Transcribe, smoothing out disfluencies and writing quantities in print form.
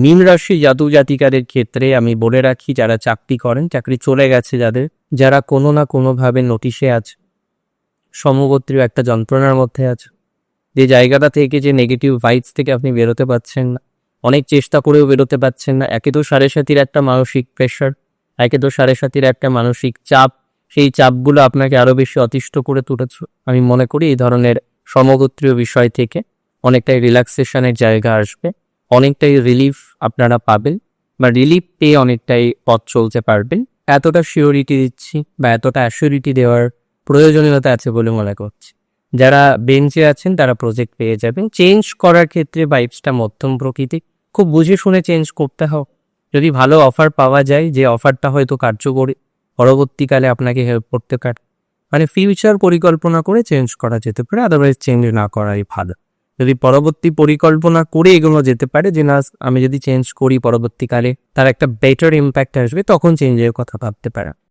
মীন রাশি জাতক জাতিকাদের ক্ষেত্রে আমি বলে রাখি, যারা চাকরি করেন, চাকরি চলে গেছে যাদের, যারা কোনো না কোনোভাবে নোটিশে আছে, সমগোত্রীয় একটা যন্ত্রণার মধ্যে আছে, যে জায়গাটা থেকে, যে নেগেটিভ ভাইবস থেকে আপনি বেরোতে পারছেন না, অনেক চেষ্টা করেও বেরোতে পারছেন না। একে তো সাড়ে সাতির একটা মানসিক প্রেশার, একে তো সাড়ে সাতির একটা মানসিক চাপ, সেই চাপগুলো আপনাকে আরো বেশি অতিষ্ঠ করে তুলেছে। আমি মনে করি এই ধরনের সমগোত্রীয় বিষয় থেকে অনেকটাই রিল্যাক্সেশনের জায়গা আসবে, অনেকটাই রিলিফ আপনারা পাবেন, বা রিলিফ পেয়ে অনেকটাই পথ চলতে পারবেন। এতটা সিওরিটি দিচ্ছি বা এতটা অ্যাসিওরিটি দেওয়ার প্রয়োজনীয়তা আছে বলে মনে করছি। যারা বেঞ্চে আছেন তারা প্রজেক্ট পেয়ে যাবেন। চেঞ্জ করার ক্ষেত্রে ভাইবসটা মধ্যম প্রকৃতি, খুব বুঝে শুনে চেঞ্জ করতে হবে। যদি ভালো অফার পাওয়া যায়, যে অফারটা হয়তো কার্যকরী, পরবর্তীকালে আপনাকে হেল্প করতে পারে, মানে ফিউচার পরিকল্পনা করে চেঞ্জ করা যেতে পারে, আদারওয়াইজ চেঞ্জ না করাই ভালো। যদি পরবর্তী পরিকল্পনা করে এগুলো যেতে পারে যে না, আমি যদি চেঞ্জ করি পরবর্তীকালে তার একটা বেটার ইম্প্যাক্ট আসবে, তখন চেঞ্জের কথা ভাবতে পারে।